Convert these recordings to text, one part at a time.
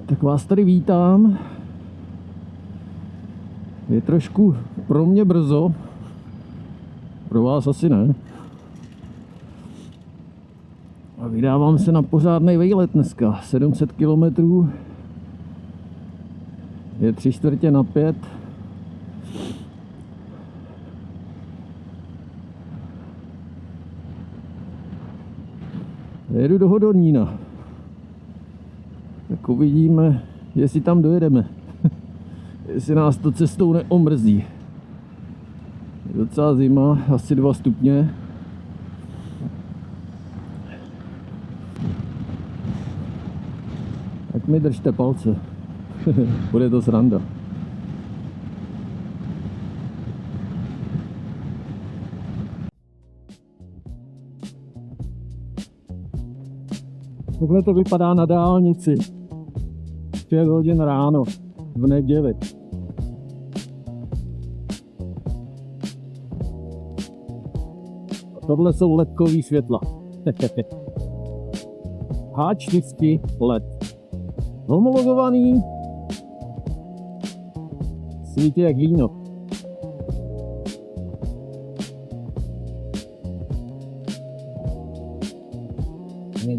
Tak vás tady vítám. Je trošku pro mě brzo, pro vás asi ne. A vydávám se na pořádný výlet dneska. 700 km. Je 3:45. Jedu do Hodonína. Tak uvidíme, jestli tam dojedeme. Jestli nás to cestou neomrzí. Je docela zima, asi 2 stupně. Tak mi držte palce. Bude to sranda. Takhle to vypadá na dálnici. 5 hodin ráno v neděli. A tohle jsou ledkový světla. H4 LED. Homologovaný. Svítí jak víno.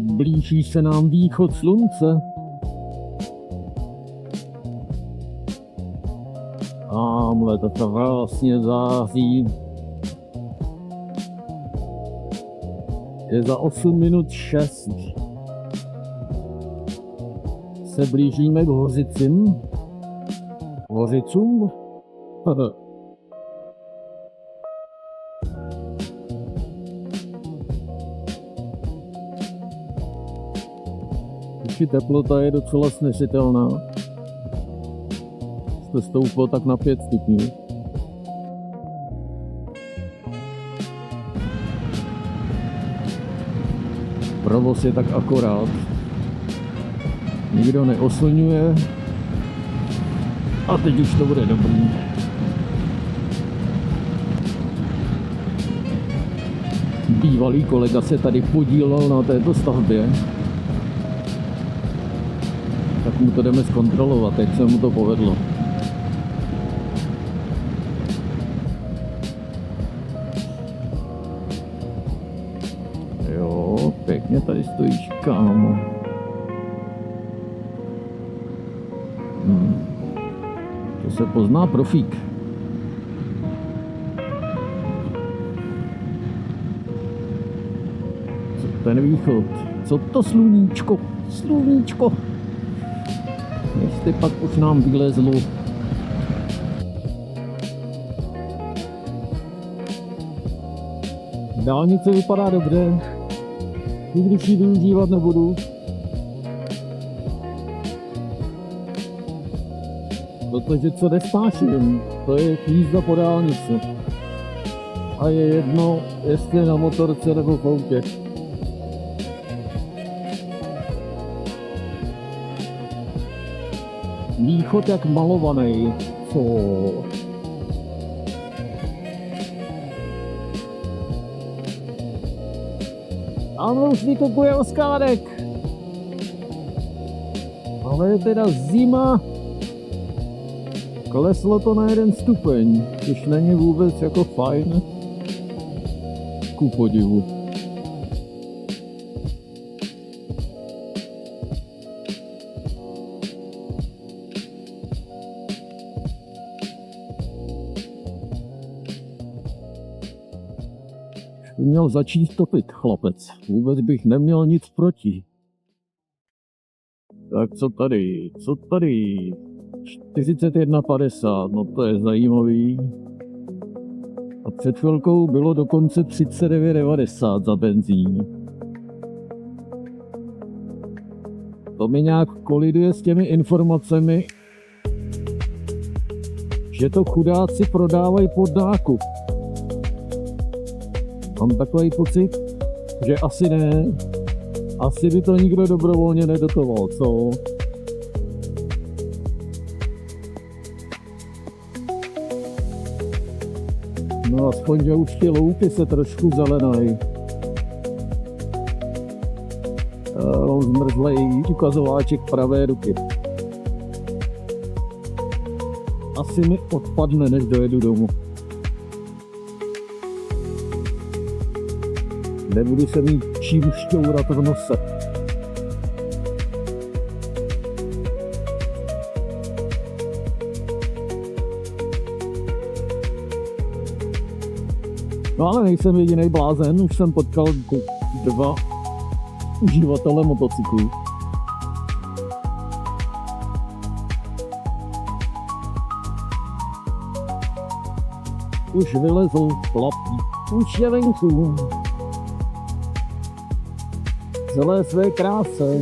Blíží se nám východ slunce. Tamhle to krásně září. Je za 8 minut 6. Se blížíme k Hořicím. Hořicům? Už teplota je docela snesitelná. Jste stouplo tak na 5 stupňů. Provoz je tak akorát. Nikdo neoslňuje. A teď už to bude dobrý. Bývalý kolega se tady podílel na této stavbě. Tak mu to jdeme zkontrolovat, jak se mu to povedlo. Jo, pěkně tady stojíš, kámo. To se pozná profík. Co ten východ? Co to sluníčko? Sluníčko! Jestli pak už nám vylezlo. Dálnice vypadá dobře, i když ji využívat nebudu. Protože co nespáším, to je jízda po dálnici. A je jedno, jestli na motorce nebo v autě. Východ jak malovaný. Co? Ano, už vykupuje oskádek. Ale je teda zima. Kleslo to na 1 stupeň, což není vůbec jako fajn. Ku podivu. Měl začít topit, chlapec. Vůbec bych neměl nic proti. Tak co tady? Co tady? 41,50, no to je zajímavý. A před chvilkou bylo dokonce 39,90 za benzín. To mi nějak koliduje s těmi informacemi, že to chudáci prodávají pod nákup. Mám takový pocit, že asi ne. Asi by to nikdo dobrovolně nedotoval, co? No aspoň, že už ty louky se trošku zelenají. Mám zmrzlej ukazováček pravé ruky. asi mi odpadne, než dojedu domů. Nebudu se mít čím šťourat v nose. No ale nejsem jedinej blázen, už jsem potkal 2 uživatele motocyklů. Už vylezl chlapík, už je venku. Celé své kráse.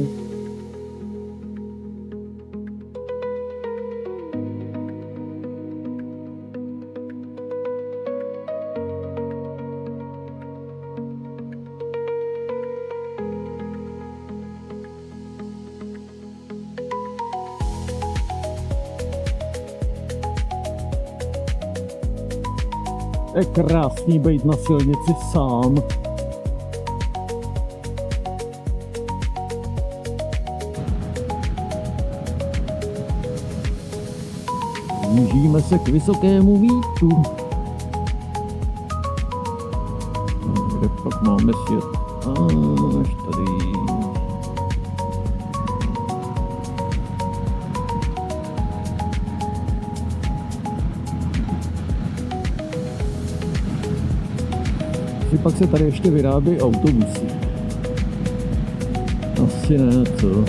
Je krásný být na silnici sám. Blížíme se k vysokému Vítu. Kde pak máme sjet? Až tady. Pak se tady ještě vyrábí autobusy. Asi ne, co?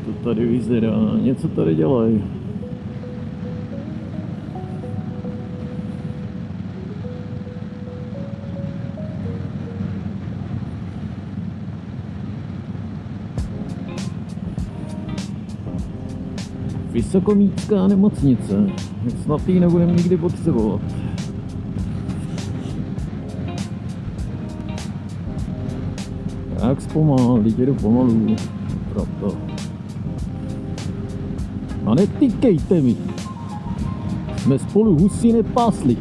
To tady vyzerá, něco tady dělají. Vysokomítská nemocnice, snad ji nebudeme nikdy potřebovat. Jak zpomal, teď jedu pomalu, proto. A netýkejte mi, jsme spolu husy nepásli.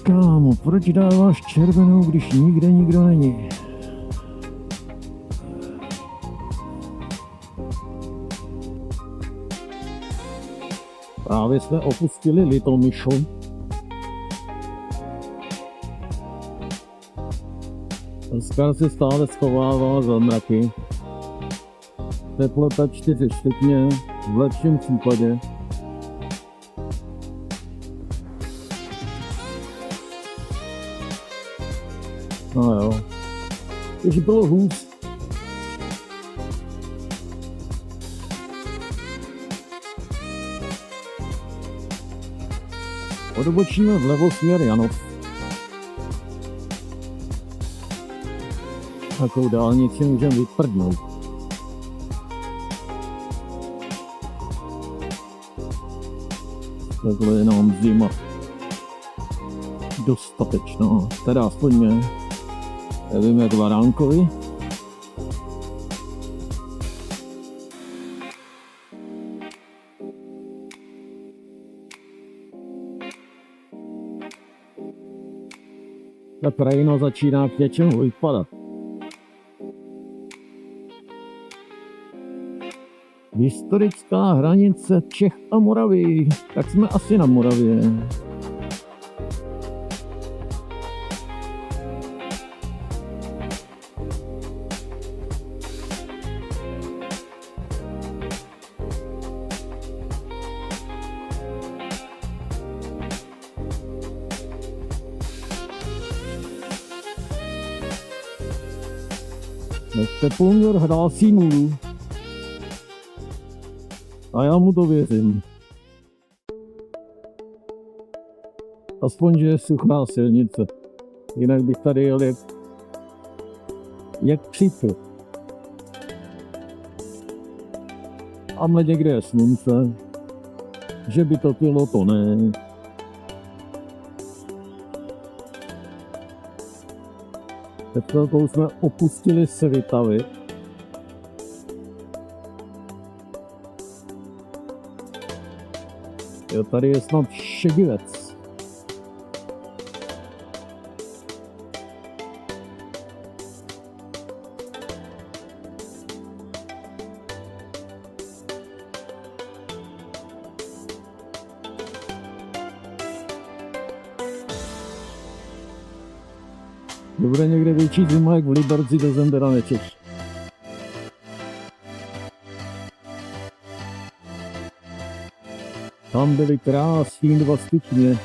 Kámo, proč dáváš červenou, když nikde nikdo není? Právě jsme opustili Litomyšl. Oskar se stále schovává za mraky. Teplota 4 stupně, v lepším případě. No jo, už bylo hůř. Odbočíme vlevo směr Janov. Takovou dálnici můžeme vyprdnout. Takhle je nám zima dostatečná. Teda aspoň mě. Nevím jak Varánkovi. Ta krajina začíná k něčemu vypadat. Historická hranice Čech a Moravy. Tak jsme asi na Moravě. Nechte poměr hlásí nulu. A já mu to věřím. Aspoň, že je suchá silnice. Jinak bych tady jel jak přítel. Tamhle někde je slunce. Že by to bylo, to ne. Před chvilkou jsme opustili Svitavy. Jo, tady je snad šedivec. To bude někde větší zima, jak v Liberci, to jsem teda nečekal. Tam byly krásný 2 stupně.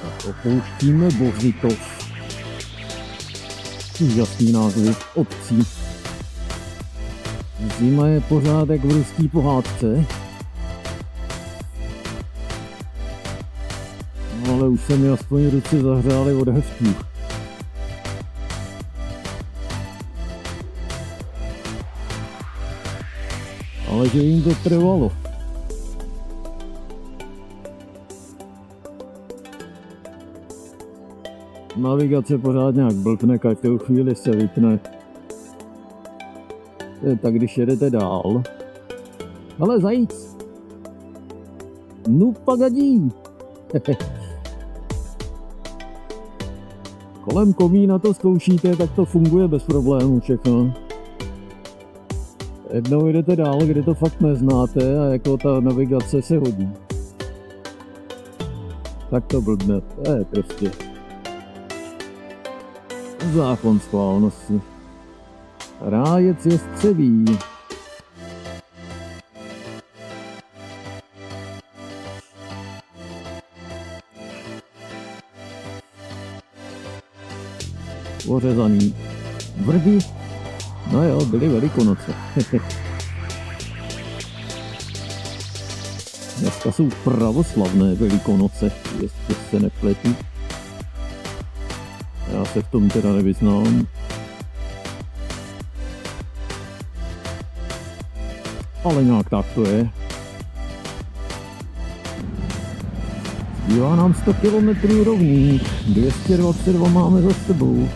Tak opouštíme Bořikov. Úžasný názvy obcí. Zima je pořád jak v ruský pohádce. No, ale už se mi aspoň ruce zahřály od heftů. Ale že jim to trvalo. Navigace pořád nějak blbne, každou chvíli se vypne. Tak když jedete dál. Ale zajíc. No pagadí. Kolem komína to zkoušíte, tak to funguje bez problémů všechno. Jednou jdete dál, kde to fakt neznáte a jako ta navigace se hodí. Tak to blbne, to je prostě zákon schválnosti. Rájec je střeví. Ořezaný vrby. No jo, byly Velikonoce. Dneska jsou pravoslavné Velikonoce, jestli se nepletu. Já se v tom teda nevyznám. Ale nějak tak to je. Zbývá nám 100 km rovných, 222 máme za sebou.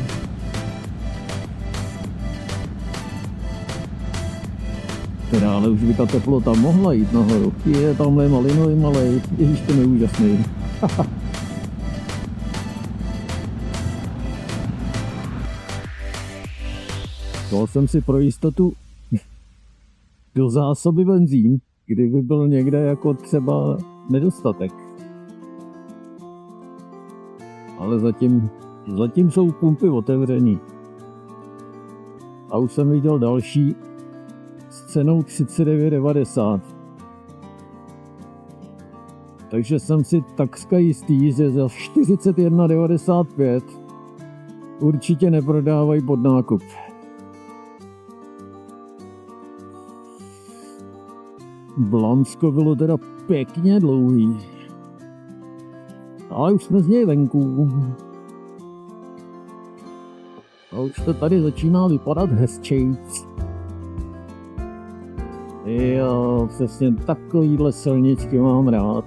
Teda, ale už by ta teplota mohla jít nahoru. Je tamhle malinový malej, ježíš, ten je úžasný. Dal jsem si pro jistotu do zásoby benzín, kdyby byl někde jako třeba nedostatek. Ale zatím jsou pumpy otevřený. A už jsem viděl další s cenou 39,90. Takže jsem si takřka jistý, že za 41,95 určitě neprodávají pod nákup. Blansko bylo teda pěkně dlouhý. Ale už jsme z něj venku. A už to tady začíná vypadat hezčejc. Jo, přesně takovýhle silničky mám rád.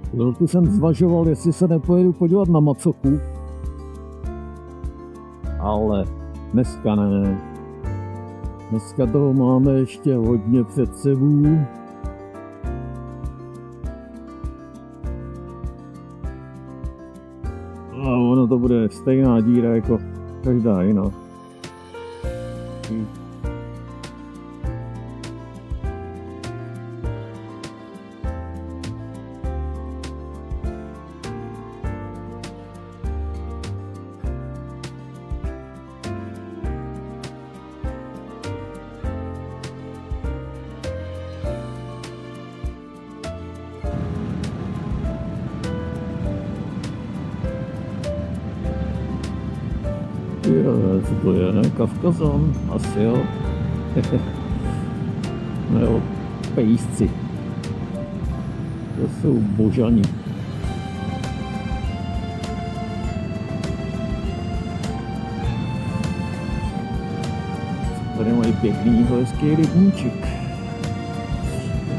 Chvilku jsem zvažoval, jestli se nepojedu podívat na macochu. Ale dneska ne. Dneska toho máme ještě hodně před sebou. A ono to bude stejná díra jako každá jiná. Jo, co to je? Kavkazon? Asi jo. No jo, pejsci. To jsou božani. Tady mají pěkný hezký rybníček.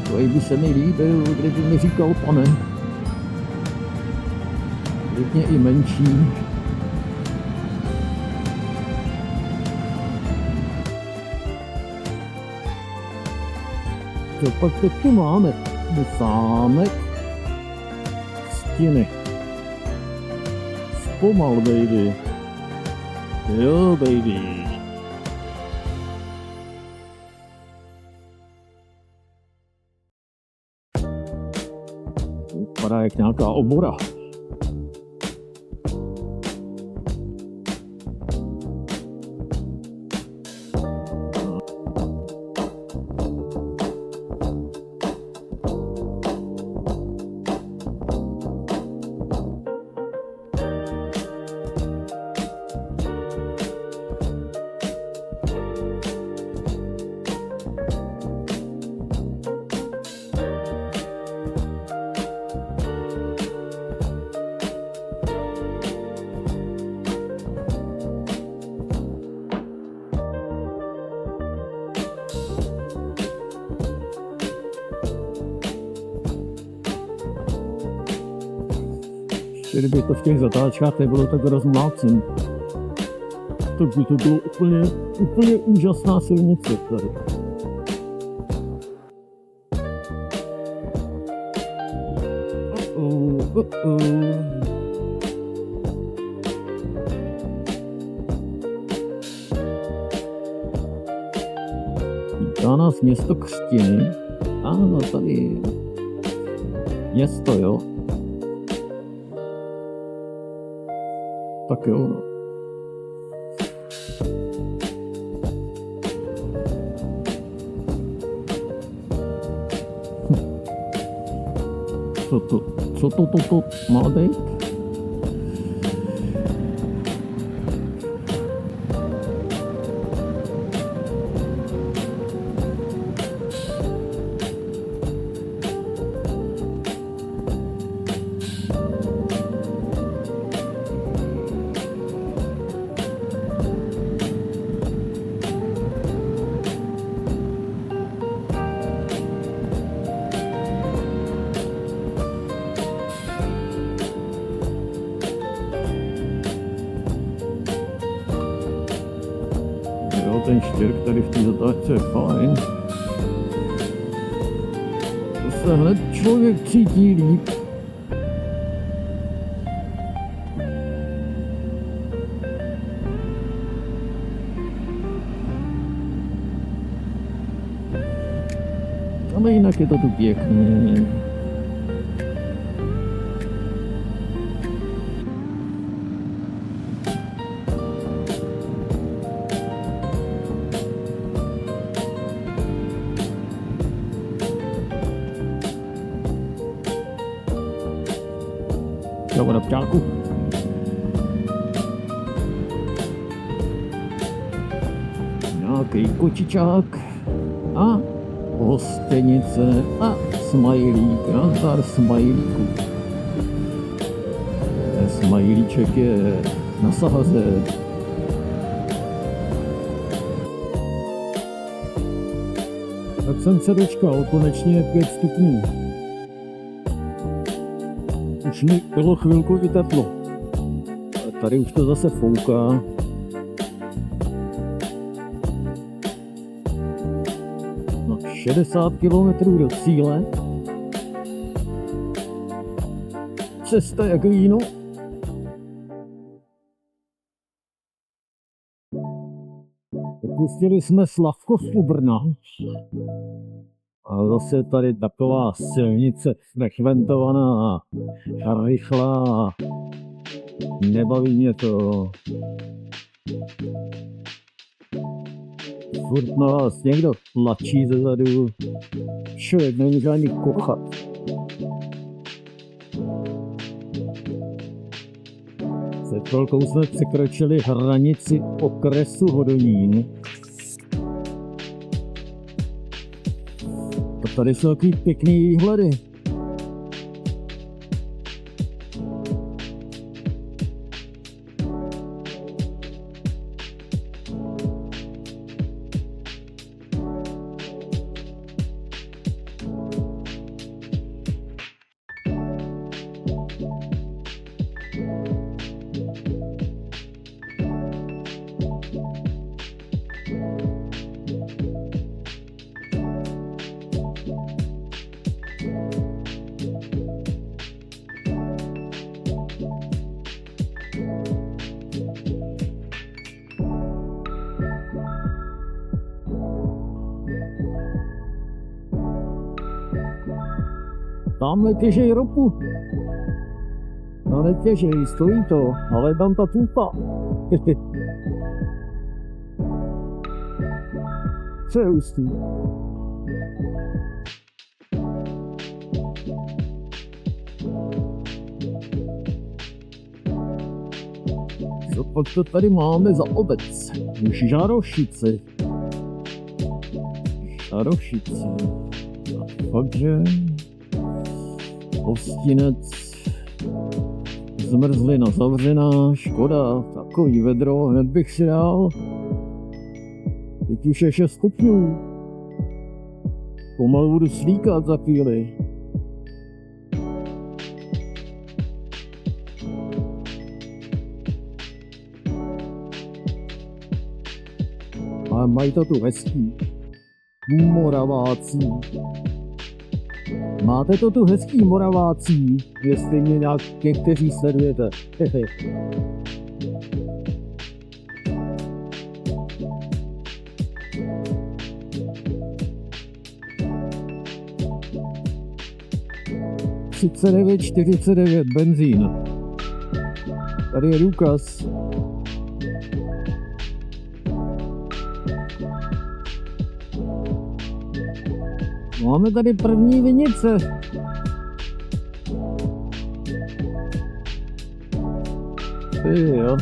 Takový by se mi líbil, kdyby mi říkal pane. Klidně i menší. Co pak teď tu máme? Sámek, stěny. Zpomal, baby. Jo, baby. Vypadá jak nějaká obora. Kdyby to v těch zatáčkách nebylo tak rozmlácen, tak by to bylo úplně úžasná silnice tady. Vítá nás město Křtiny. Ano, tady město, jo. Tak jo, no. Co to má být? Ten štěrk tady v té zatáčce je fajn. To se hned člověk cítí líp. Ale jinak je to tu pěkné. Čau, Rabťáku. Nějaký kočičák a hostenice a smajlík. Nazdar smajlíku. Smajlíček je na sahaze. Tak jsem se dočkal, konečně 5 stupňů. Už mi bylo chvilku i teplo. Tady už to zase fouká. No, 60 km do cíle. Cesta jak víno. Opustili jsme Slavkov u Brna. A zase tady taková silnice frekventovaná a rychlá. Nebaví mě to. Furt na vás někdo tlačí zezadu. Člověk nemůže ani kochat. Před chvilkou jsme překročili hranici okresu Hodonín. A tady jsou takový pěkný výhledy. Tamhle těžej ropu. No netěžej, stojí to, ale tam ta tupa. Co je hustý? Co pak to tady máme za obec? Žarošice. Žarošice. Takže hostinec, zmrzlina zavřená, škoda, takový vedro, hned bych si dal. Teď už je 6 stupňů. Pomalu budu slíkat za chvíli. A mají to tu hezký. Moraváci. Máte to tu hezký Moraváci, jestli mě nějak někteří sledujete. 39,49 benzín. Tady je důkaz. Máme tady první vinice. Jo.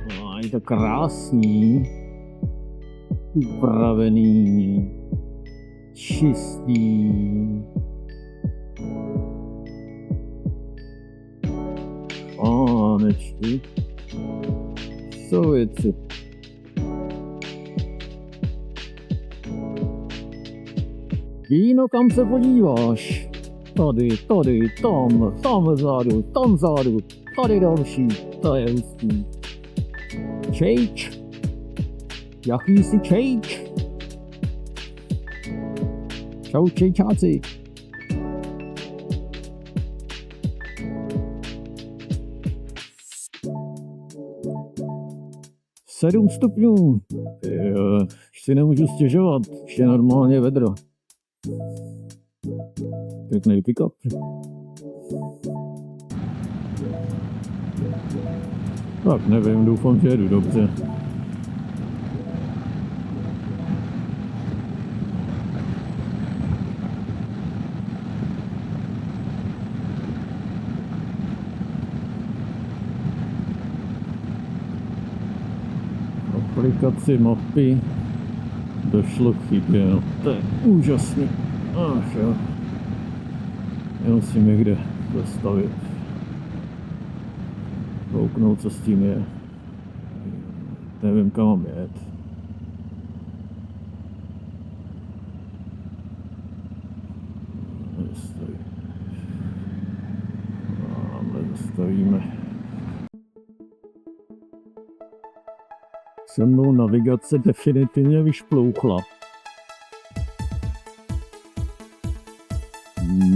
No, je to krásný. Upravený. Čistý. Pánečky. Jsou věci. Víno, kam se podíváš? Tady, tam vzadu, tady další, to je hustý. Čejč. Jaký jsi čejč? Čau čejčáci. 7 stupňů. Jo, si nemůžu stěžovat, ještě normálně vedro. Pěkný pick-up. Tak nevím, doufám, že jedu dobře. Aplikaci mapy došlo k chybě, no to je úžasný. Ach jo. Já musím někde zastavit. Kouknout, co s tím je. Nevím, kam mám jet. Tamhle zastavíme. Se mnou navigace definitivně vyšplouchla.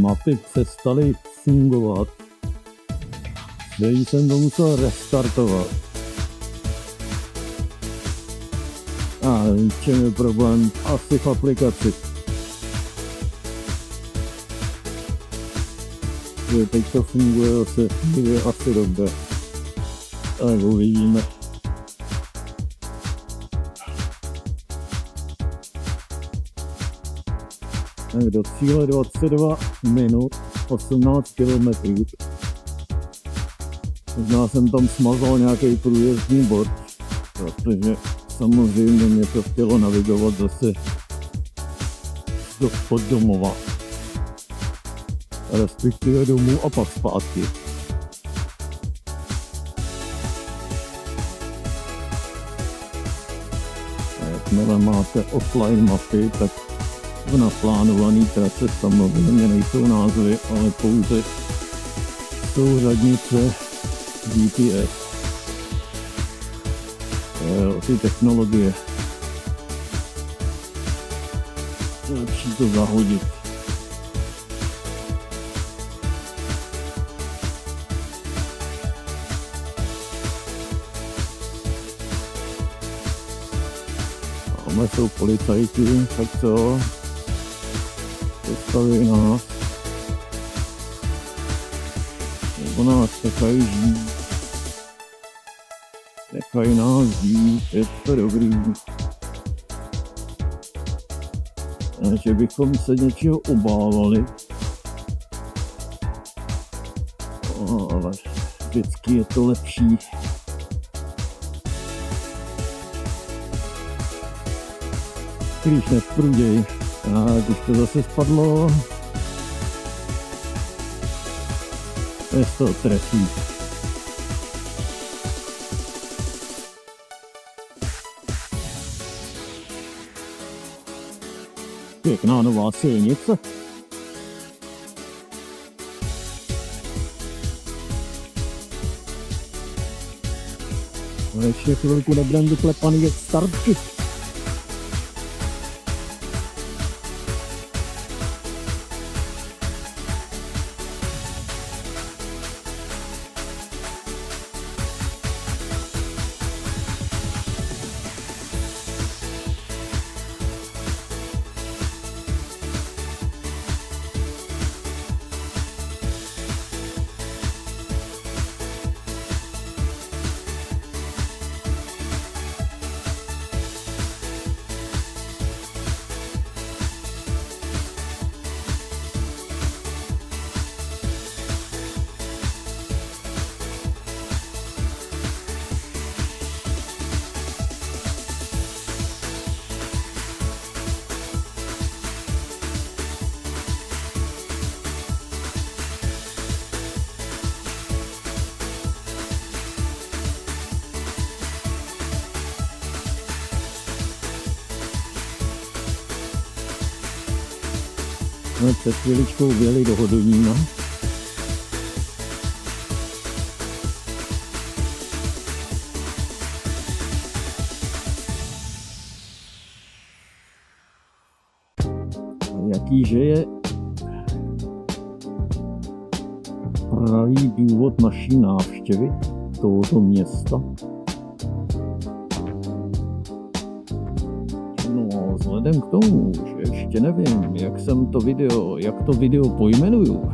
Mapy přestaly fungovat. Teď jsem to musel restartovat. A v čem je problém? Asi v aplikaci. Teď to funguje asi dobře. Tak uvidíme. Do cíle 22 minut, 18 km. Možná jsem tam smazal nějaký průjezdní bod, protože samozřejmě mě to chtělo navigovat zase od domova. Respektive domů a pak zpátky. Jakmile máte offline mapy, tak v naplánované trase samozřejmě nejsou názvy, ale pouze souřadnice GPS. Ty technologie. Lepší to zahodit. Tamhle jsou policajti, tak co? Postaví nás. Nebo nás nechají žít. Nechají nás žít, je to dobrý. A že bychom se něčeho obávali. Ale vždycky je to lepší. Když nepruděj. A když to zase spadlo, je to trefí. Pěkná nová silnice. Ale ještě chvilku nebudem vyklepaný jak startky. Jsme před chvíličkou vjeli do Hodonína. Jakýže je pravý důvod naší návštěvy tohoto města? Vzhledem k tomu, že ještě nevím, jak to video pojmenuju,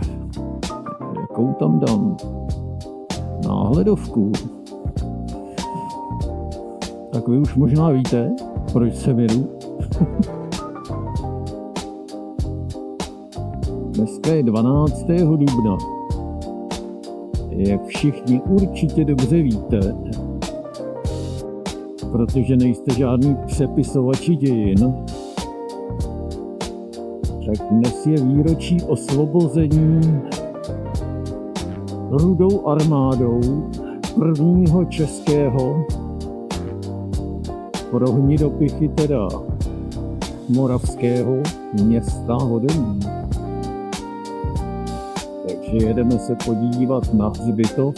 jakou tam dám náhledovku, tak vy už možná víte, proč se jedu. Dneska je 12. dubna. Jak všichni určitě dobře víte, protože nejste žádný přepisovači dějin, tak dnes je výročí osvobození Rudou armádou prvního českého pro hnidopichy teda moravského města Hodonín. Takže jedeme se podívat na hřbitov,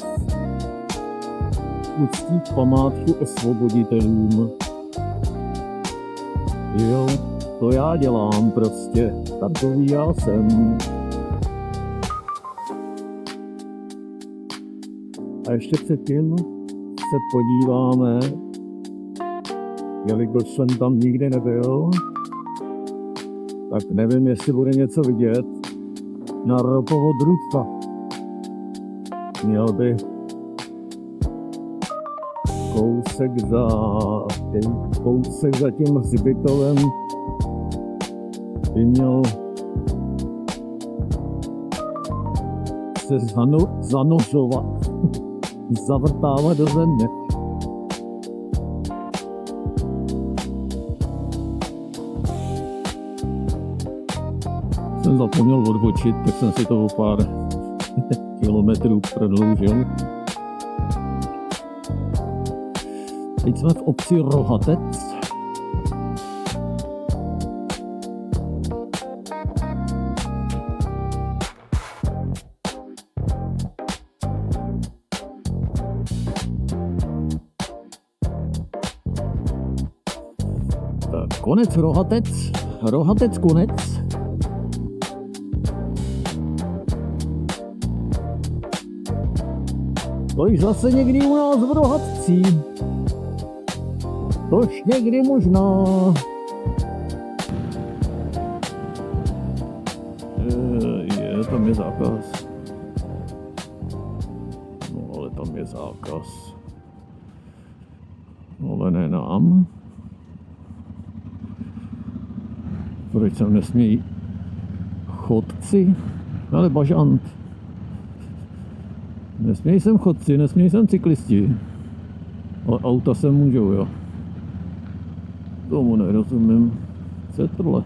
uctít památku osvoboditelům. Jo, to já dělám prostě, takový já jsem. A ještě předtím se podíváme, jelikož jsem tam nikdy nebyl, tak nevím, jestli bude něco vidět na ropovod družstva. Měl by kousek za tím hřbitovem by měl se zanořovat, zavrtávat do země. Jsem zapomněl odbočit, tak jsem si to o pár kilometrů prodloužil. Teď jsme v obci Rohatec. Tak, konec Rohatec konec. To již zase někdy u nás v Rohatci. Tož někdy možná. tam je zákaz. No ale tam je zákaz. No ale ne nám. Proč sem nesmějí chodci? Ale bažant. Nesmějí sem chodci, nesmějí sem cyklisti. Ale auta sem můžou, jo. Tomu nerozumím. Co je tohle?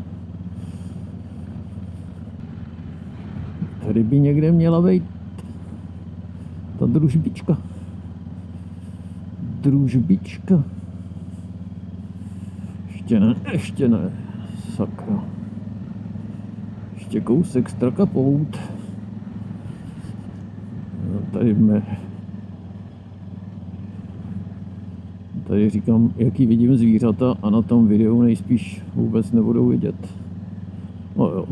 Tady by někde měla být ta družbička. Družbička. Ještě ne. Sakra. Ještě kousek Strakapout. Tady říkám, jaký vidím zvířata a na tom videu nejspíš vůbec nebudou vidět. No jo.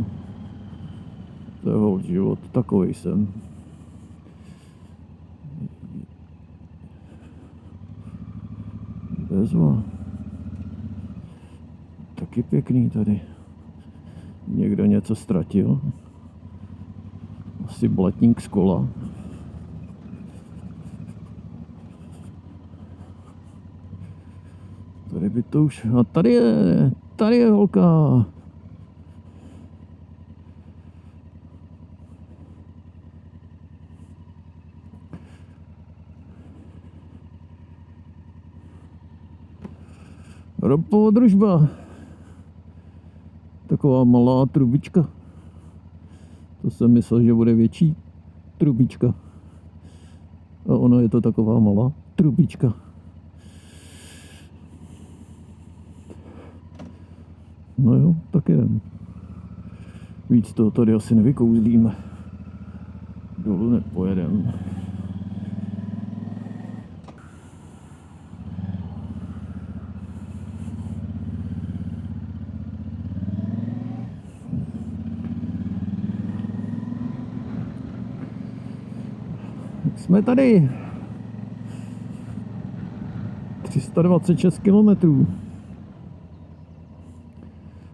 To je holt život, takovej jsem. Bezva. Taky pěkný tady. Někdo něco ztratil. Asi blatník z kola. Tady by to už... A tady je holka. Ropová družba. Taková malá trubička. To jsem myslel, že bude větší trubička. A ono je to taková malá trubička. No jo, tak jdem. Víc toho tady asi nevykouzlíme. Dolů nepojedem. Jsme tady. 326 kilometrů.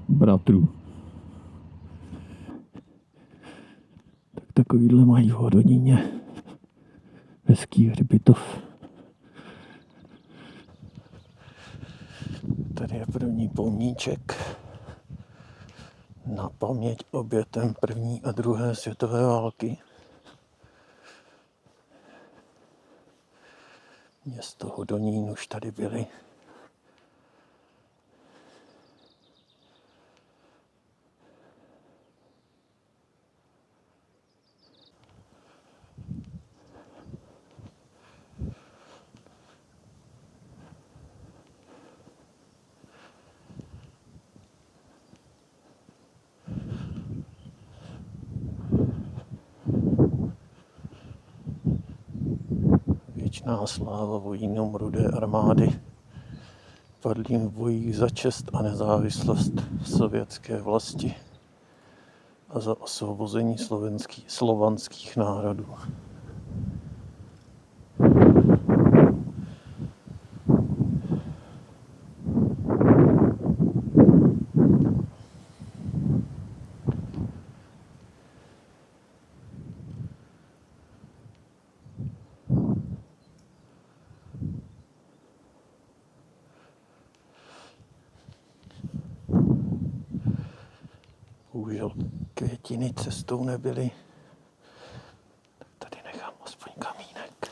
Bratrů. Tak takovýhle mají v Hodoníně. Hezký hřbitov. Tady je první pomníček na paměť obětem první a druhé světové války. Město Hodonín už tady byly. Věčná sláva vojínům Rudé armády, padlým v bojích za čest a nezávislost sovětské vlasti a za osvobození slovanských národů. Bohužel květiny cestou nebyly. Tak tady nechám aspoň kamínek.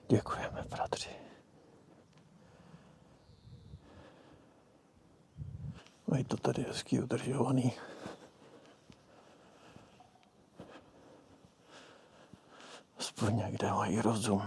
Děkujeme, bratři. Mají to tady hezky udržovaný. Aspoň někde mají rozum.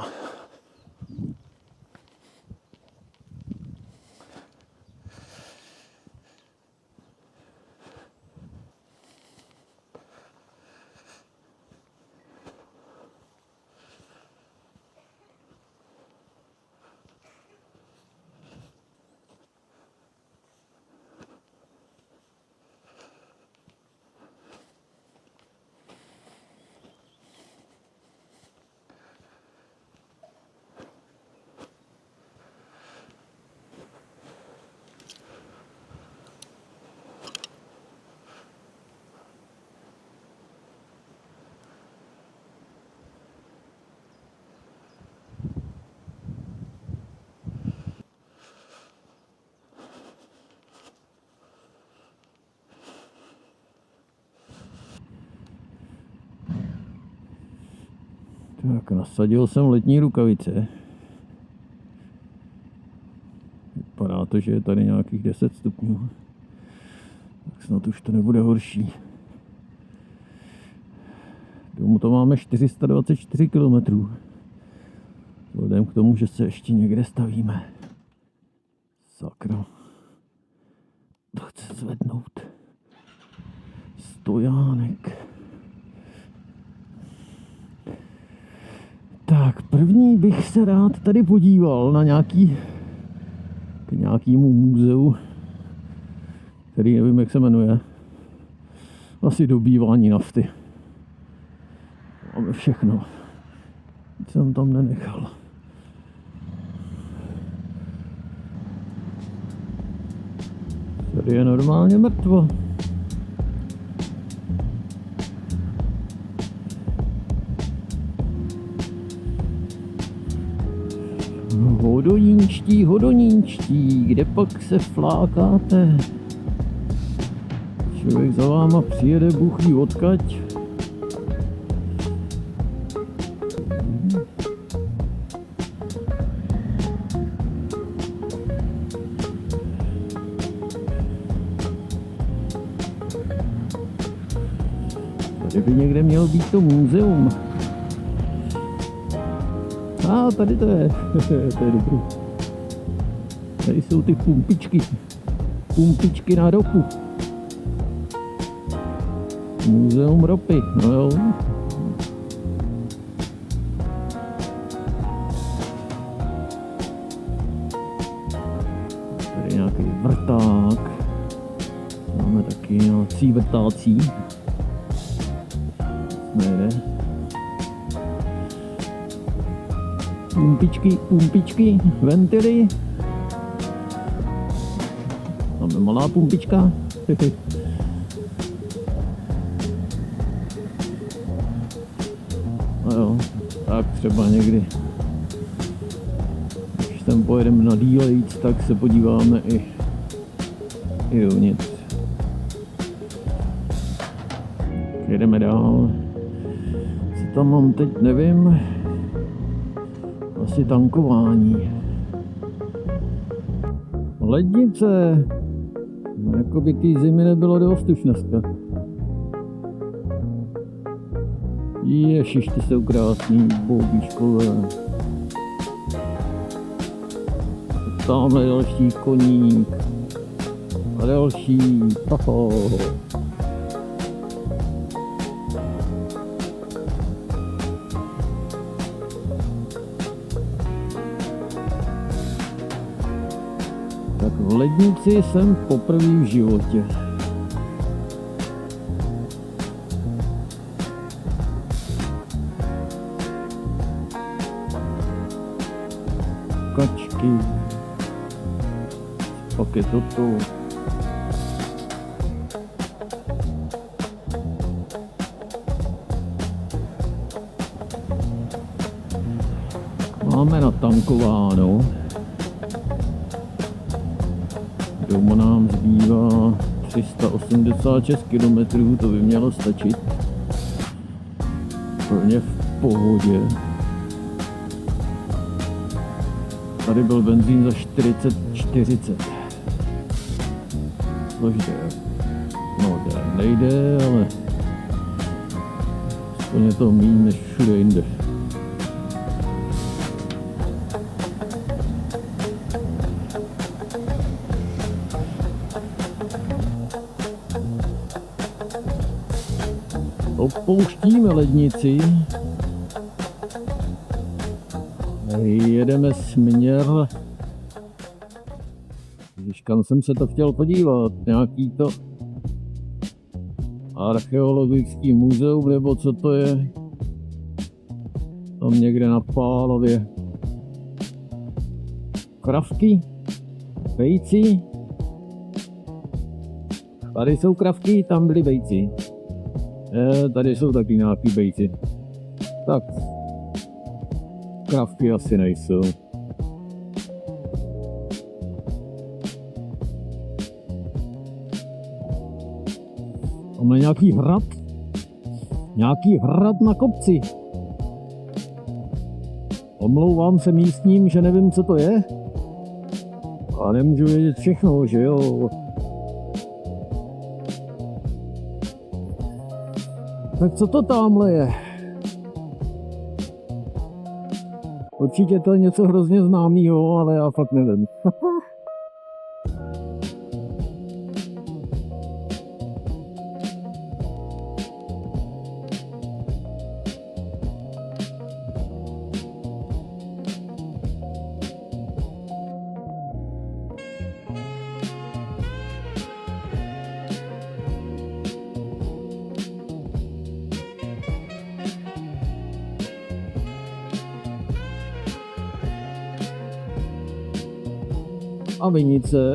Tak, nasadil jsem letní rukavice. Vypadá to, že je tady nějakých 10 stupňů. Tak snad už to nebude horší. Domů to máme 424 km. Vzhledem k tomu, že se ještě někde stavíme. Sakra. To chce zvednout. Stojánek. Tak, první bych se rád tady podíval na k nějakému muzeu, který nevím, jak se jmenuje. Asi dobývání nafty. Máme všechno. Nic jsem tam nenechal. Tady je normálně mrtvo. Hodonínští, kde pak se flákáte? Člověk za váma přijede, Bůh ví odkaď. Tady by někde mělo být to muzeum. Tady to je. To je dobrý. Tady jsou ty pumpičky. Pumpičky na ropu. Muzeum ropy. No jo. Tady je nějaký vrták. Máme taky nějací vrtácí. Nejde. Pumpičky, ventily. Máme malá pumpička. No jo, tak třeba někdy, když tam pojedeme na dílejc, tak se podíváme i dovnitř. Jedeme dál. Co tam mám teď, nevím. Asi tankování. Lednice. Jako by té zimy nebylo dost už dneska. Ježiš, ty jsou krásný boubíškové. Tamhle další koník. A další. Taho. Tak v lednici jsem poprvé v životě. Kačky. Pak je toto. Máme natankováno. Doma nám zbývá 386 km, to by mělo stačit. Plně v pohodě. Tady byl benzín za 40. Což jde. No nejde, ale aspoň je to méně než všude jinde. Opouštíme lednici. Jedeme směr. Když kam jsem se to chtěl podívat, nějaký to archeologický muzeum, nebo co to je? Tam někde na Pálově. Kravky? Vejci? Tady jsou kravky, tam byly vejci. Tady jsou taky nějaký vejci. Tak. Kravky asi nejsou. Máme nějaký hrad. Nějaký hrad na kopci. Omlouvám se místním, že nevím, co to je. A nemůžu vědět všechno, že jo. Tak co to tamhle je? Určitě to je něco hrozně známého, ale já fakt nevím.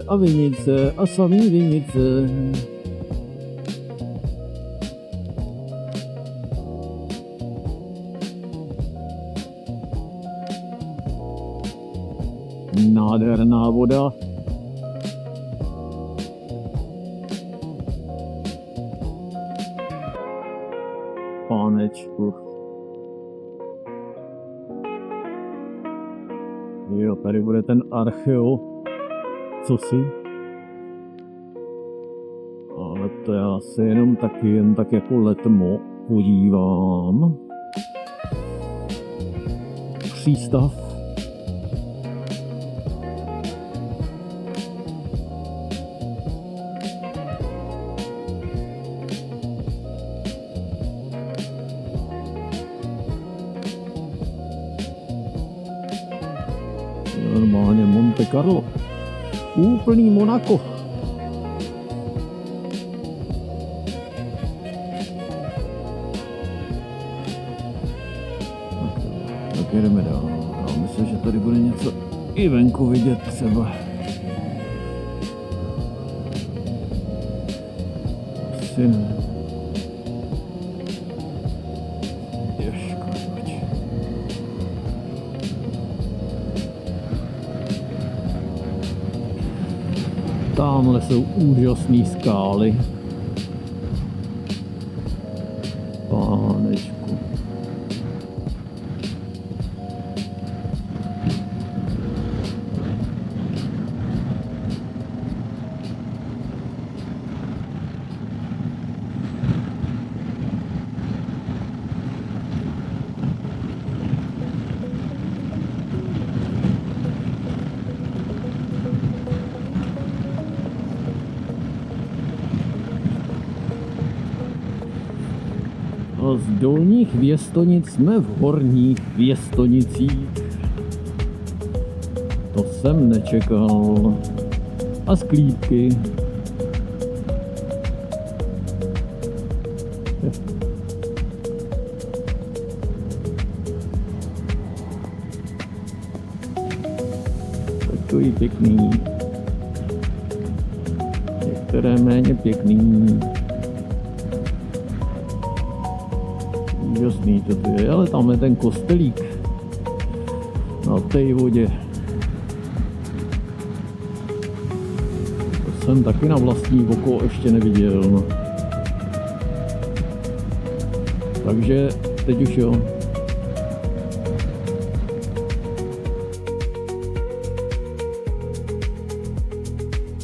A vinice a samý vinice. Nádherná voda. Pánečku. Jo, tady bude ten archeo. Co si? Ale to já se jenom taky jen tak jako letmo podívám. Přístav. Normálně Monte Carlo. Úplný Monako. Tak jedeme dál. Já myslím, že tady bude něco i venku vidět třeba. Asi ne. Tamhle jsou úžasné skály. Pánečku. A z dolních Věstonic jsme v horních Věstonicích. To jsem nečekal. A sklípky. Takový pěkný. Některé méně pěkný. Úžasný to je, ale tam je ten kostelík na té vodě. To jsem taky na vlastní oko ještě neviděl. No. Takže teď už jo.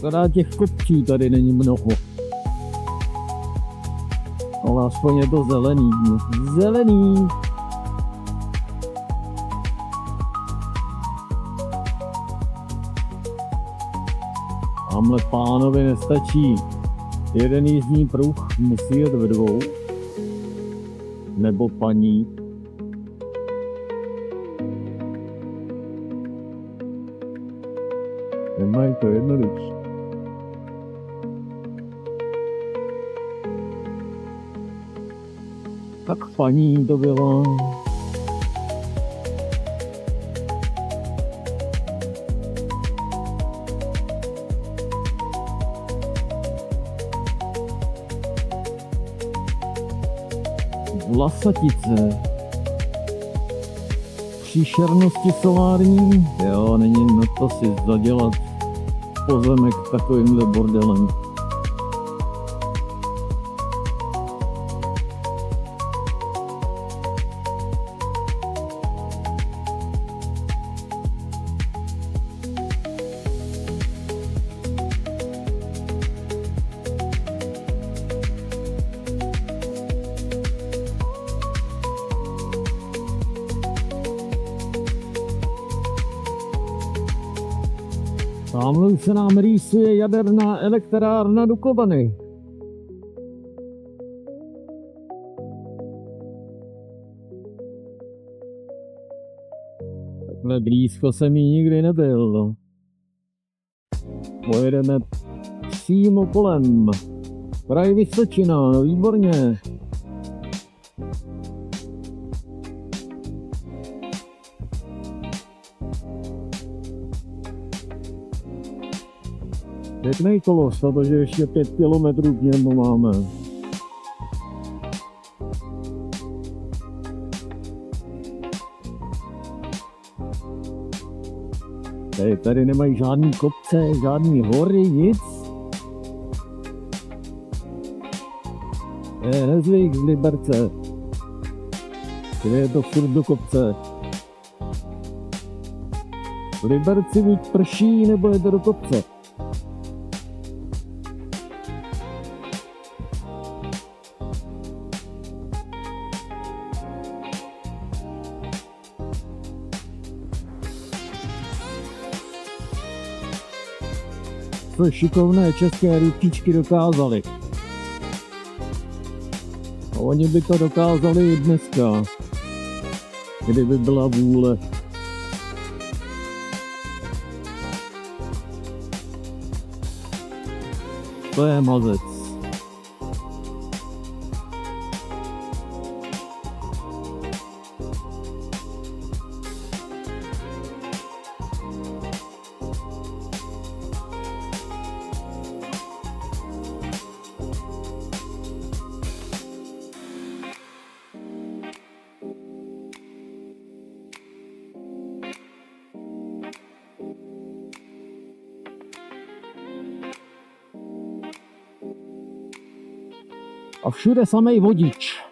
Teda těch kopců tady není mnoho. Ale aspoň je to zelený. Zelený! Tamhle pánovi nestačí jeden jízdní pruh, musí jet ve dvou. Nebo paní. Nemají to jednodušší. Tak paní to byla. Vlasatice. Příšernosti solární. Jo, není na to si zadělat pozemek takovýmhle bordelem. Tamhle se nám rýsuje jaderná elektrárna Dukovany. Takhle blízko jsem jí nikdy nebyl. No. Pojedeme přímo kolem. Kraj Vysočina, no výborně. Pěkný kolos, protože ještě 5 kilometrů k němu máme. Tady nemají žádný kopce, žádný hory, nic. Je nezvyk z Liberce, kde je to furt do kopce. V Liberci buď prší, nebo je to do kopce. To šikovné české ručičky dokázaly. A oni by to dokázali i dneska, kdyby byla vůle. To je mazec. A všude samej vodič.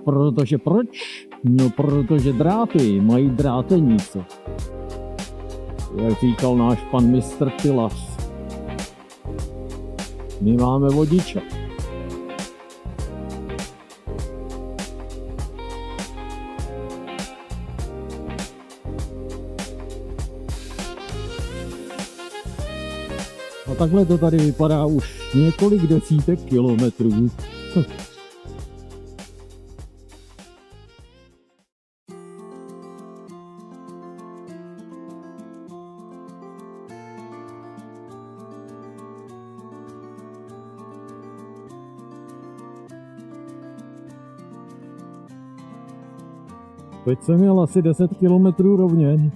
Protože proč? No protože dráty mají dráteníce. Jak říkal náš pan mistr Pilas. My máme vodiče. A takhle to tady vypadá už několik desítek kilometrů. Teď jsem měl asi 10 kilometrů rovně.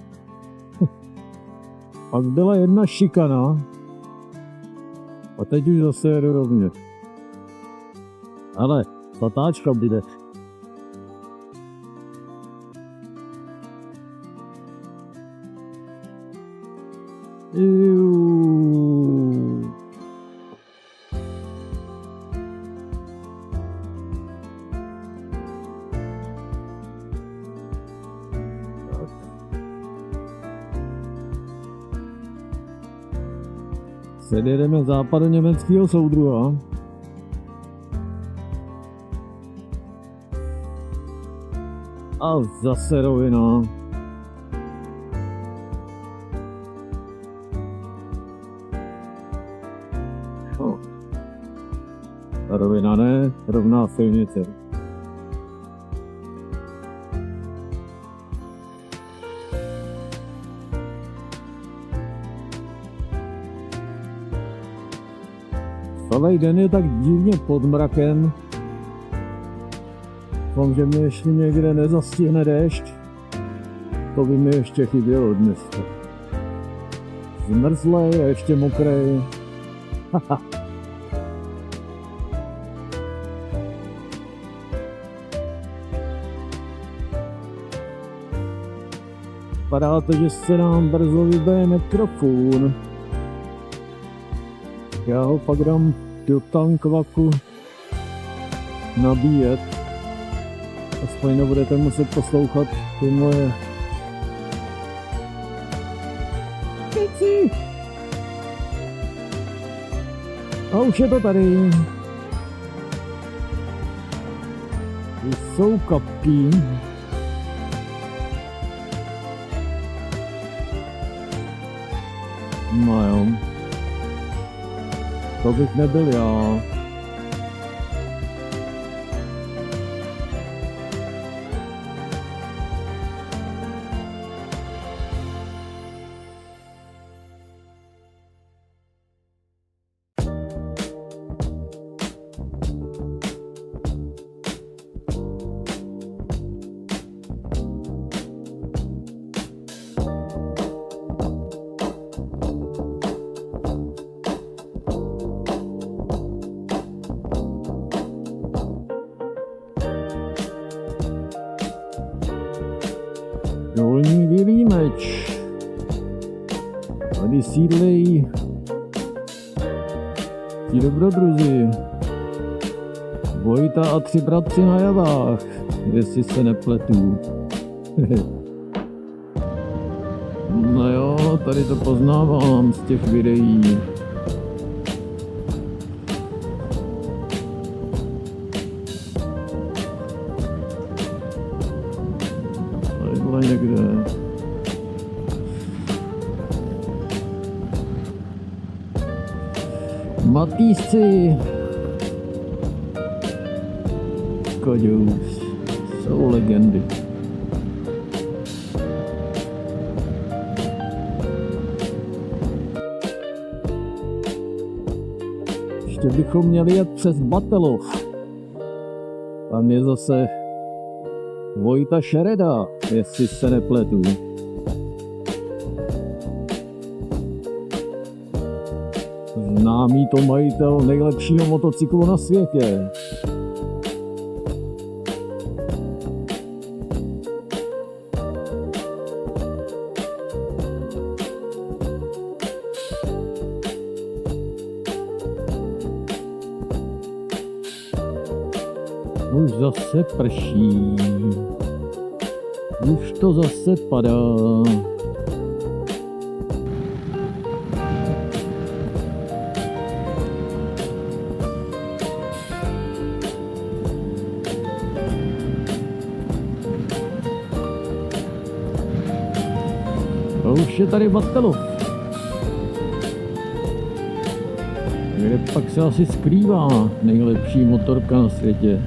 Pak byla jedna šikana. A teď už zase jedu rovně. Ale zatáčka bude. Teď jedeme západoněmeckého soudruha. A zase rovina. Rovina ne, rovná silnice. Celý den je tak divně pod mrakem. Doufám, že mě ještě někde nezastihne déšť. To by mi ještě chybělo dneska. Zmrzlej a ještě mokrej. Vypadá to, že se nám brzo vybaje mikrofon. Já ho pak dám do tankvaku nabíjet. Aspoň nebudete muset poslouchat ty moje věci. A už je to tady. Tu jsou kapky. No jo. To bych nebyl já. Dolní Vilímeč. Tady sídlejí ti dobrodruzi. Vojta a 3 bratři na javách, jestli se nepletu. No jo, tady to poznávám z těch videí. Tadyhle někde. Matýsci. Koďous. Jsou legendy. Ještě bychom měli jet přes Batelov. Tam je zase Vojta Šereda, jestli se nepletu. Známý to majitel nejlepšího motocyklu na světě. Už zase prší. Už to zase padá. A už je tady Batelov. Kde pak se asi skrývá nejlepší motorka na světě.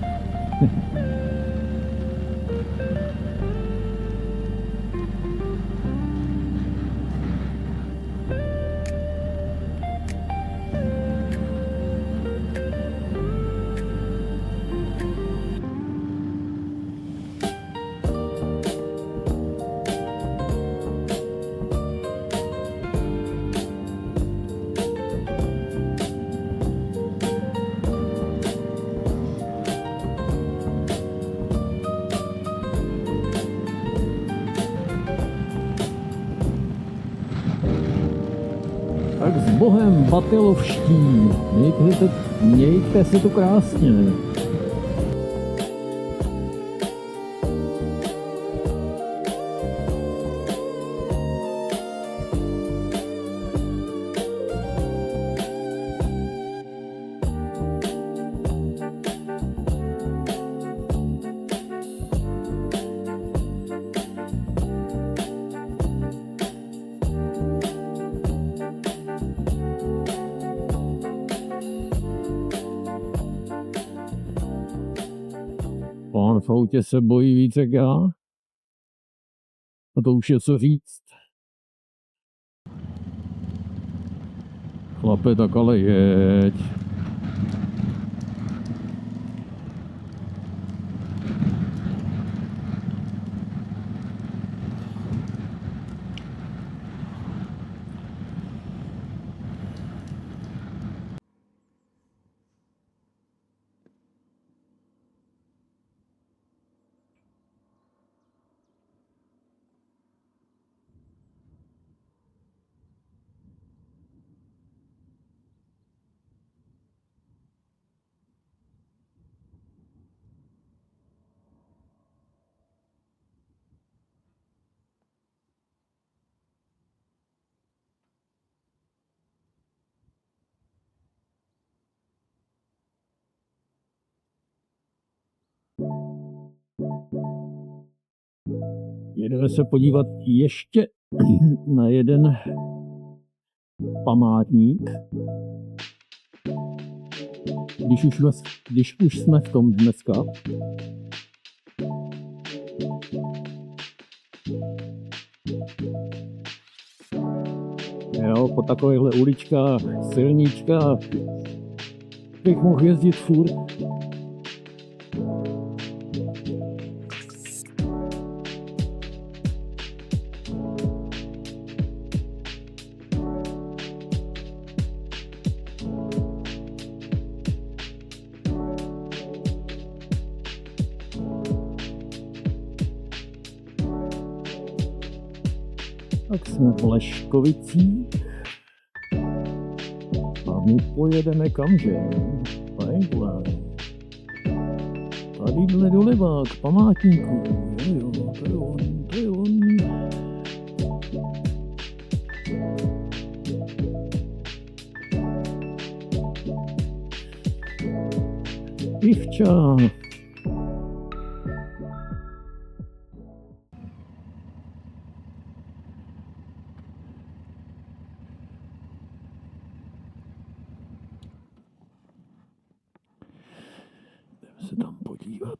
Tak s Bohem, Batelovští, mějte se tu krásně. Pán v autě se bojí víc jak já. A to už je co říct. Chlape, tak ale jeď. Jedeme se podívat ještě na jeden památník. Když už jsme v tom dneska. Jo, po takovýchhle uličkách, silničkách bych mohl jezdit furt. Tak jsme v Leškovicích a my pojedeme kamže? Takhle. Tadyhle doleva k památníku. Jo, to je on, to je on. Ivča. Se tam podívat.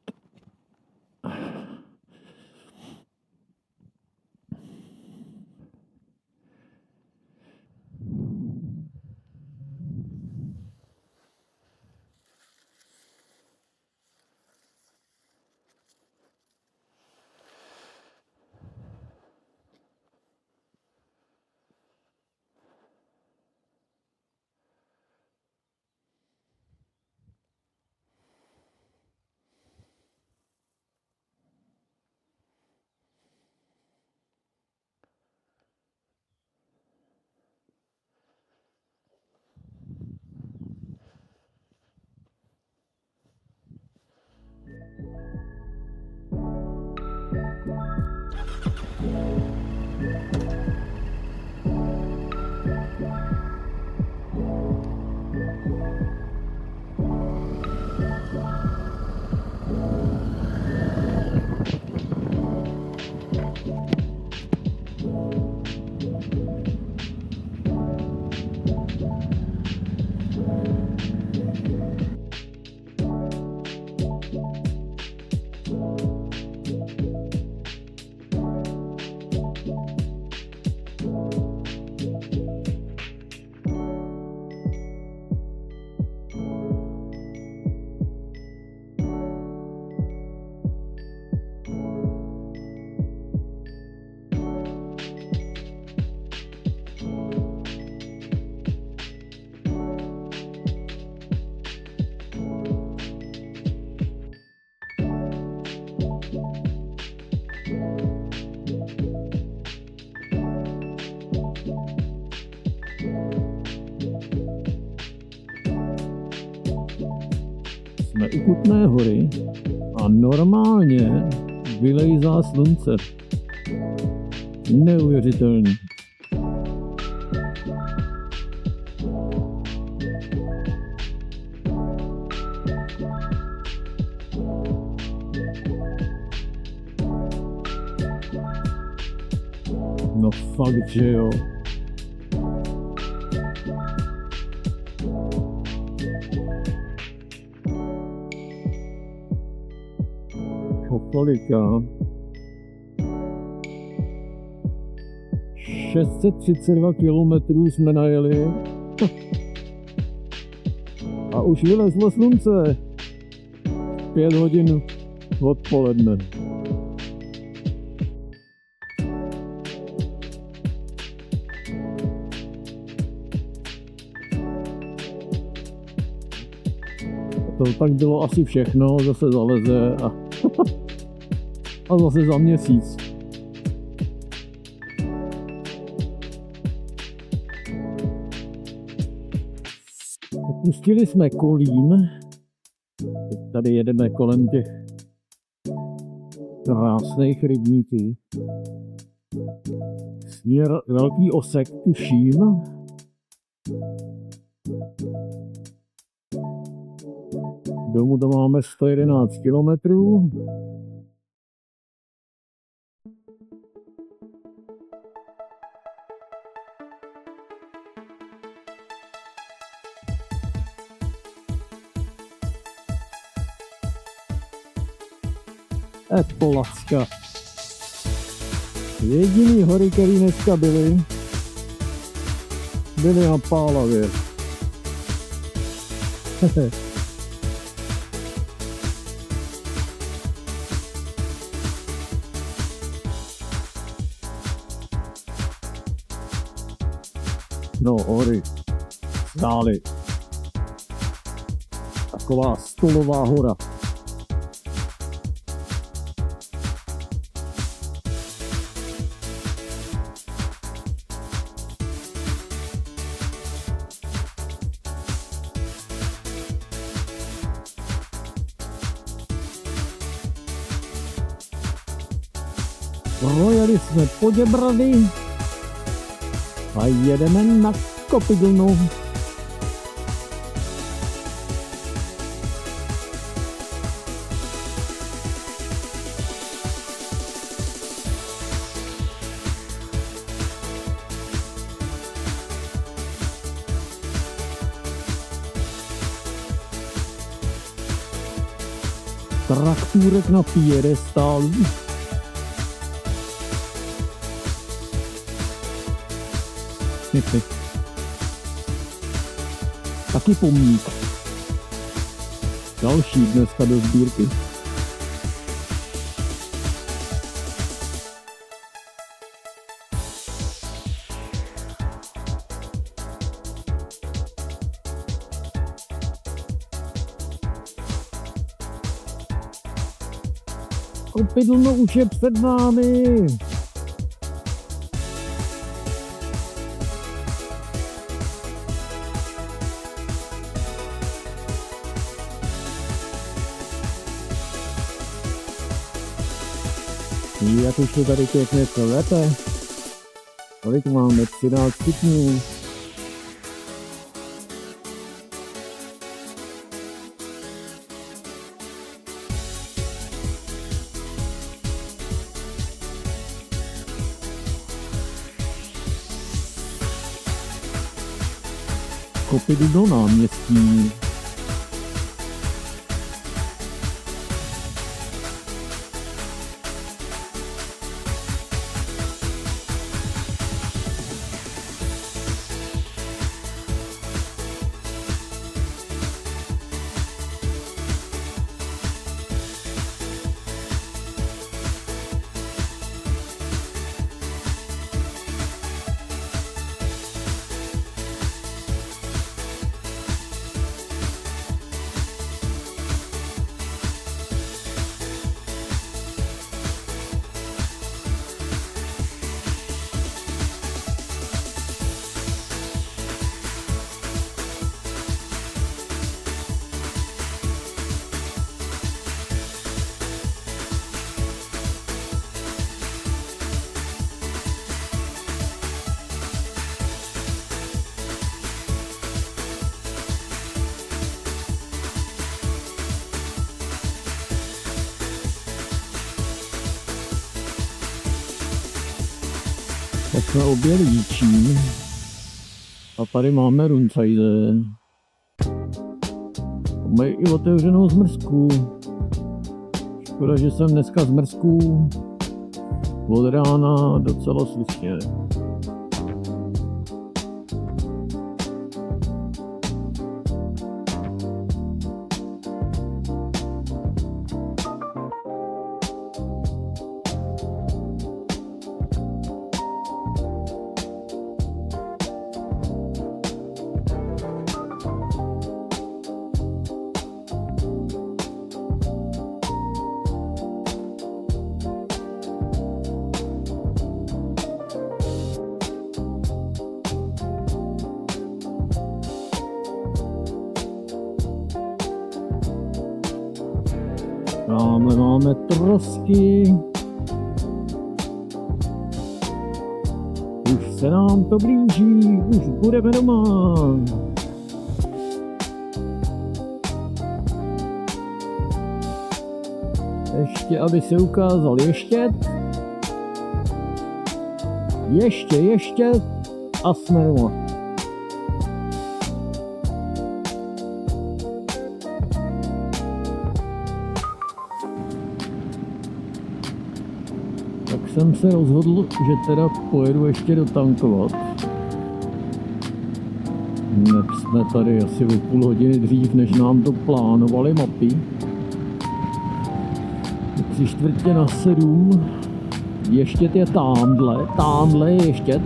Jsme u Kutné Hory a normálně vylejzá slunce. Neuvěřitelný. No fakt, že jo. Kolika? 632 kilometrů jsme najeli a už vylezlo slunce. 5 hodin odpoledne. To tak bylo asi všechno, zase zaleze a zase za měsíc. Pustili jsme Kolín. Tady jedeme kolem těch krásných rybníků. Je velký osek, tuším. Domů to máme 111 kilometrů. Polacka. Jediný hory, které dneska byly na Pálavě. No, hory, stály. Taková stolová hora. Projeli jsme Poděbrady a jedeme na Kopidlnu. Traktůrek na piedestálu. Taky pomník. Další dneska do sbírky. Kopidlno už je před námi. Jak už to tady pěkně kvete. Kolik máme? 13 stupňů. Kopidlno náměstí. Tak jsme objeli Jíčín a tady máme Runcajze. Mají i otevřenou zmrzku. Škoda, že jsem dneska zmrzku od rána docela slušně. Tamhle máme trosky. Už se nám to blíží, už budeme doma. Ještě, aby se ukázal Ještěd. Ještě a jsme doma. Tak jsem se rozhodl, že teda pojedu ještě dotankovat. Hned jsme tady asi o půl hodiny dřív, než nám to plánovali mapy. 6:45. Ještět je tamhle je ještět.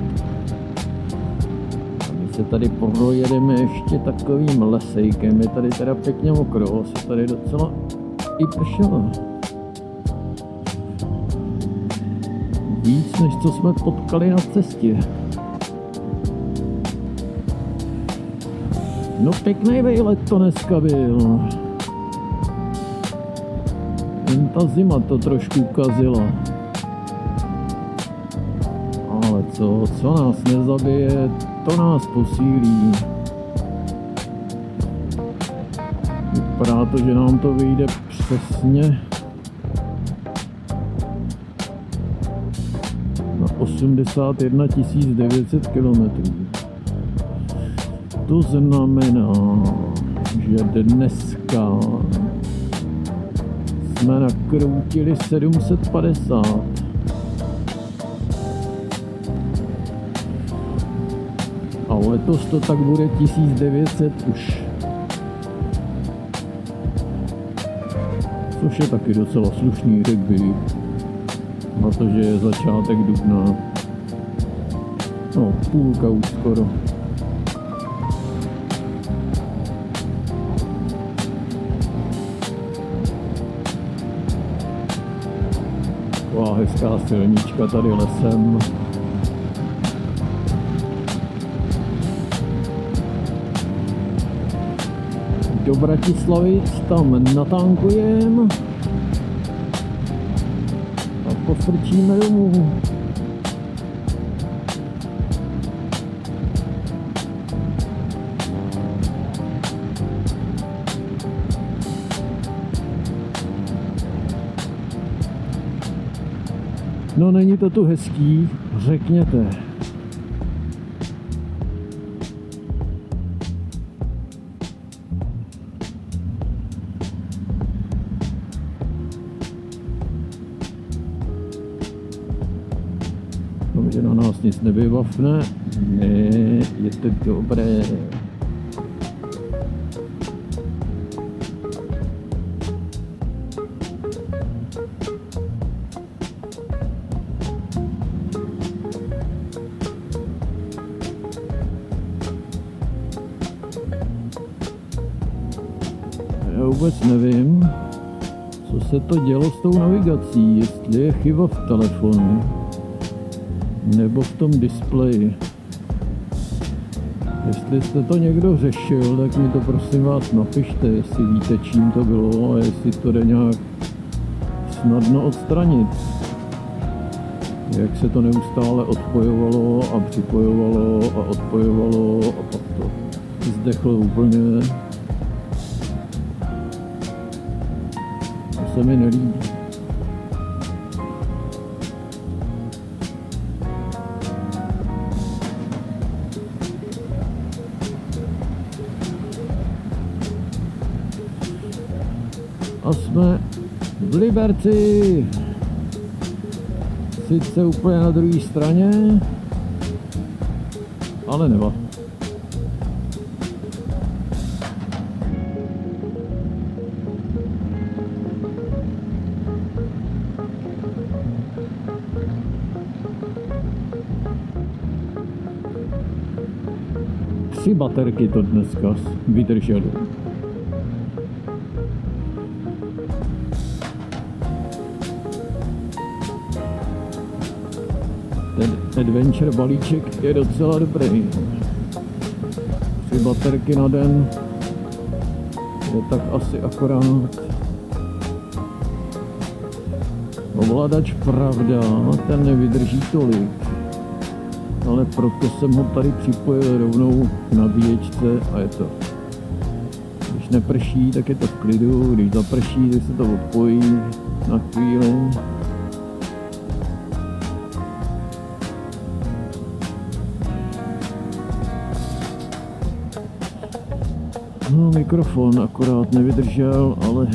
A my se tady projedeme ještě takovým lesejkem, je tady teda pěkně mokro, se tady docela i pršelo. Víc, než co jsme potkali na cestě. No pěkný vejlet to dneska byl. Jen ta zima to trošku kazila. Ale co nás nezabije, to nás posílí. Vypadá to, že nám to vyjde přesně na 81 900 km. To znamená, že dneska jsme nakroutili 750. A letos to tak bude 1900 už. Což je taky docela slušný, řekl bych. Protože je začátek dubna. No, půlka už skoro. Taková hezká silnička tady lesem. Do Bratislavy tam natankujem a pofrčíme domů. No není to tu hezký, řekněte. No, že na nás nic nevybavne. Ne, je to dobré. Já vůbec nevím, co se to dělo s tou navigací, jestli je chyba v telefonu nebo v tom displeji. Jestli jste to někdo řešil, tak mi to prosím vás napište, jestli víte, čím to bylo a jestli to jde nějak snadno odstranit. Jak se to neustále odpojovalo a připojovalo a odpojovalo a pak to zdechlo úplně. To se mi nelíbí. A jsme v Liberci. Sice úplně na druhé straně, ale neba. Tři baterky to dneska vydržely. Ten adventure balíček je docela dobrý. 3 baterky na den je tak asi akorát. Ovladač, pravda, ten nevydrží tolik, ale proto jsem ho tady připojil rovnou k nabíječce a je to. Když neprší, tak je to v klidu, když zaprší, tak se to odpojí na chvíli. No, mikrofon akorát nevydržel, ale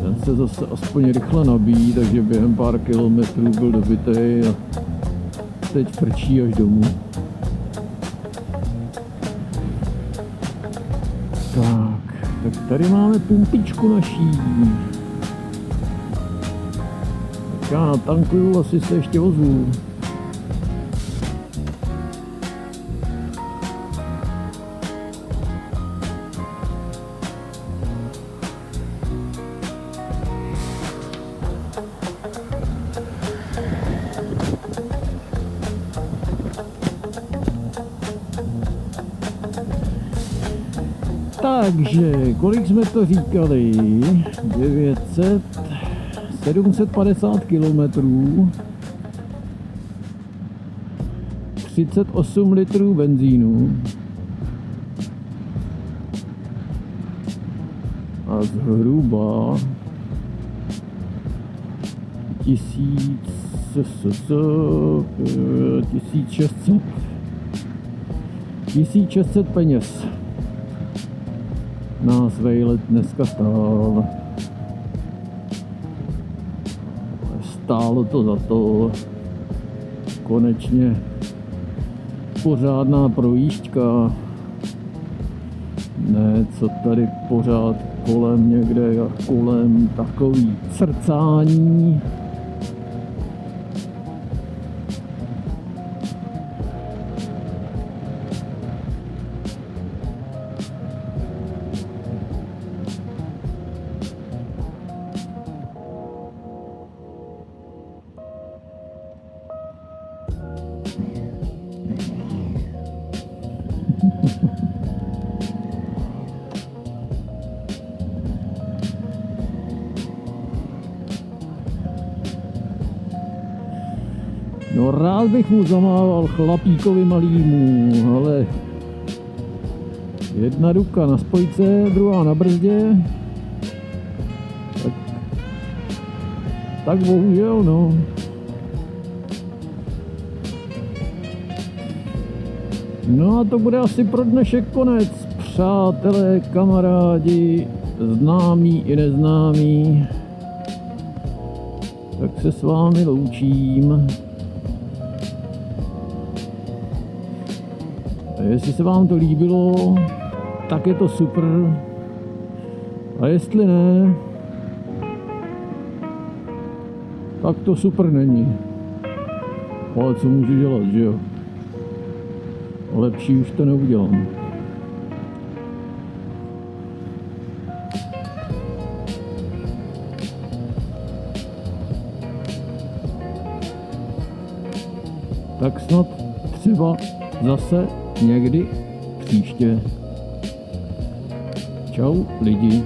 ten se zase aspoň rychle nabíjí, takže během pár kilometrů byl dobitej a teď frčí až domů. Tak tady máme pumpičku naší. Tak já natankuju, asi se ještě ozvu. Takže, kolik jsme to říkali? 750 kilometrů, 38 litrů benzínu a zhruba 1600 peněz nás vejlet dneska stál. Stálo to za to. Konečně pořádná projížďka. Ne, co tady pořád kolem někde a kolem takový crcání. No rád bych mu zamával chlapíkovi malýmu, ale jedna ruka na spojce, druhá na brzdě. Tak bohužel, no. No a to bude asi pro dnešek konec, přátelé, kamarádi, známí i neznámí. Tak se s vámi loučím. A jestli se vám to líbilo, tak je to super. A jestli ne, tak to super není. Ale co můžu dělat, že jo? Lepší už to neudělám. Tak snad třeba zase někdy příště. Čau lidi.